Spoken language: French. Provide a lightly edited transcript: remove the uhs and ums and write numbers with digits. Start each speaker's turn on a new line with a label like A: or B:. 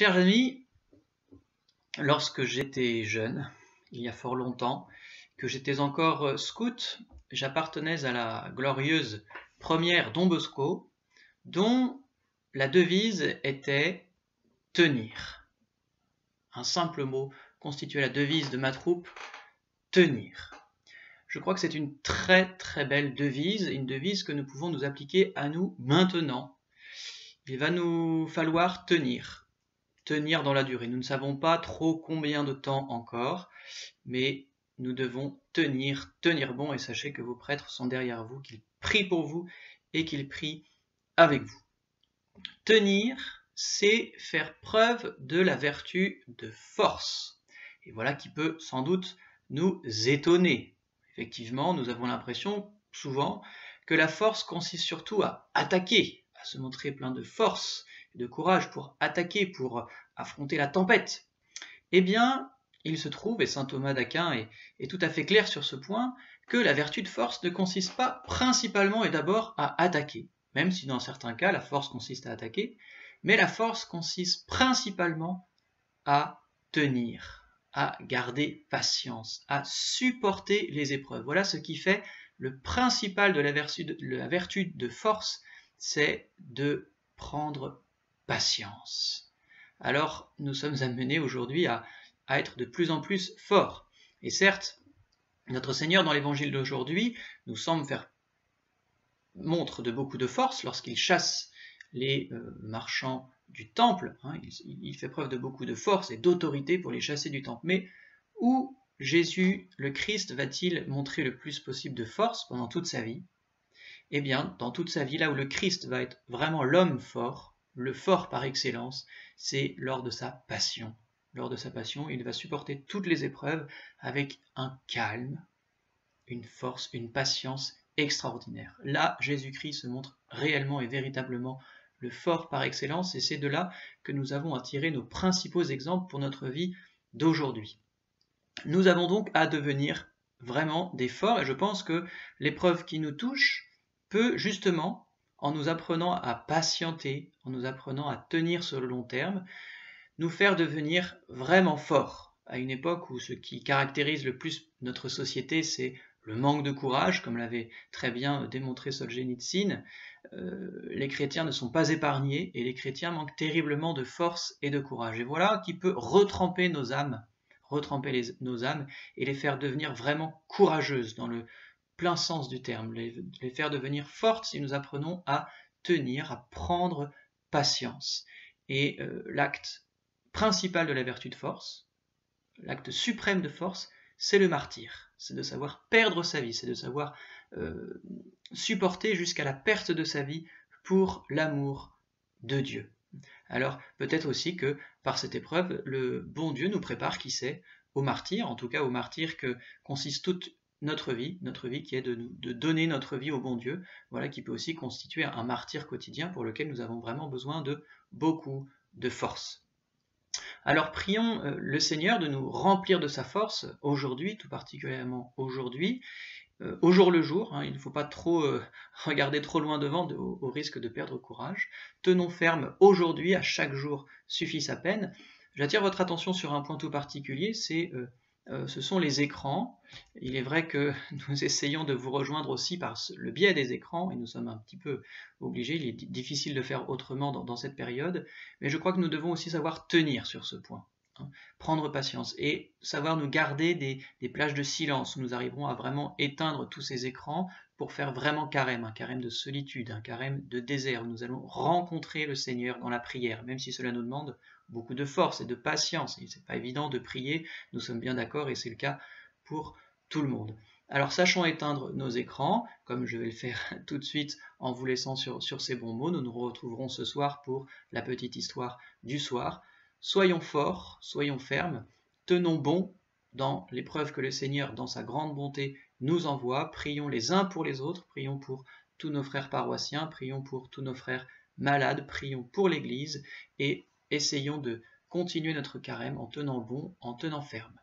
A: Chers amis, lorsque j'étais jeune, il y a fort longtemps, que j'étais encore scout, j'appartenais à la glorieuse première Don Bosco, dont la devise était « tenir ». Un simple mot constituait la devise de ma troupe, « tenir ». Je crois que c'est une très très belle devise, une devise que nous pouvons nous appliquer à nous maintenant. Il va nous falloir tenir dans la durée. Nous ne savons pas trop combien de temps encore, mais nous devons tenir bon, et sachez que vos prêtres sont derrière vous, qu'ils prient pour vous et qu'ils prient avec vous. Tenir, c'est faire preuve de la vertu de force. Et voilà qui peut sans doute nous étonner. Effectivement, nous avons l'impression souvent que la force consiste surtout à attaquer, à se montrer plein de force et de courage pour attaquer, pour affronter la tempête. Eh bien, il se trouve, et saint Thomas d'Aquin est tout à fait clair sur ce point, que la vertu de force ne consiste pas principalement et d'abord à attaquer, même si dans certains cas la force consiste à attaquer, mais la force consiste principalement à tenir, à garder patience, à supporter les épreuves. Voilà ce qui fait le principal de la vertu de force, c'est de prendre patience. Alors nous sommes amenés aujourd'hui à être de plus en plus forts. Et certes, notre Seigneur dans l'évangile d'aujourd'hui nous semble faire montre de beaucoup de force lorsqu'il chasse les marchands du temple. Il fait preuve de beaucoup de force et d'autorité pour les chasser du temple. Mais où Jésus, le Christ, va-t-il montrer le plus possible de force pendant toute sa vie? Eh bien, dans toute sa vie, là où le Christ va être vraiment l'homme fort, le fort par excellence, c'est lors de sa passion. Lors de sa passion, il va supporter toutes les épreuves avec un calme, une force, une patience extraordinaire. Là, Jésus-Christ se montre réellement et véritablement le fort par excellence, et c'est de là que nous avons à tirer nos principaux exemples pour notre vie d'aujourd'hui. Nous avons donc à devenir vraiment des forts, et je pense que l'épreuve qui nous touche peut justement, en nous apprenant à patienter, en nous apprenant à tenir sur le long terme, nous faire devenir vraiment forts. À une époque où ce qui caractérise le plus notre société, c'est le manque de courage, comme l'avait très bien démontré Solzhenitsyn, les chrétiens ne sont pas épargnés, et les chrétiens manquent terriblement de force et de courage. Et voilà qui peut retremper nos âmes, et les faire devenir vraiment courageuses dans le plein sens du terme, les faire devenir fortes si nous apprenons à tenir, à prendre patience. Et l'acte principal de la vertu de force, l'acte suprême de force, c'est le martyre. C'est de savoir perdre sa vie, c'est de savoir supporter jusqu'à la perte de sa vie pour l'amour de Dieu. Alors peut-être aussi que par cette épreuve, le bon Dieu nous prépare, qui sait, au martyre, en tout cas au martyre que consiste toute notre vie qui est de donner notre vie au bon Dieu, voilà qui peut aussi constituer un martyre quotidien pour lequel nous avons vraiment besoin de beaucoup de force. Alors prions le Seigneur de nous remplir de sa force aujourd'hui, tout particulièrement aujourd'hui, au jour le jour, il ne faut pas trop regarder trop loin devant au risque de perdre courage. Tenons ferme aujourd'hui, à chaque jour suffit sa peine. J'attire votre attention sur un point tout particulier, ce sont les écrans. Il est vrai que nous essayons de vous rejoindre aussi par le biais des écrans, et nous sommes un petit peu obligés, il est difficile de faire autrement dans cette période, mais je crois que nous devons aussi savoir tenir sur ce point. Prendre patience et savoir nous garder des plages de silence où nous arriverons à vraiment éteindre tous ces écrans pour faire vraiment carême, un carême de solitude, un carême de désert où nous allons rencontrer le Seigneur dans la prière, même si cela nous demande beaucoup de force et de patience. Et c'est pas évident de prier, nous sommes bien d'accord, et c'est le cas pour tout le monde. Alors sachons éteindre nos écrans, comme je vais le faire tout de suite en vous laissant sur ces bons mots. Nous nous retrouverons ce soir pour la petite histoire du soir. Soyons forts, soyons fermes, tenons bon dans l'épreuve que le Seigneur, dans sa grande bonté, nous envoie. Prions les uns pour les autres, prions pour tous nos frères paroissiens, prions pour tous nos frères malades, prions pour l'Église, et essayons de continuer notre carême en tenant bon, en tenant ferme.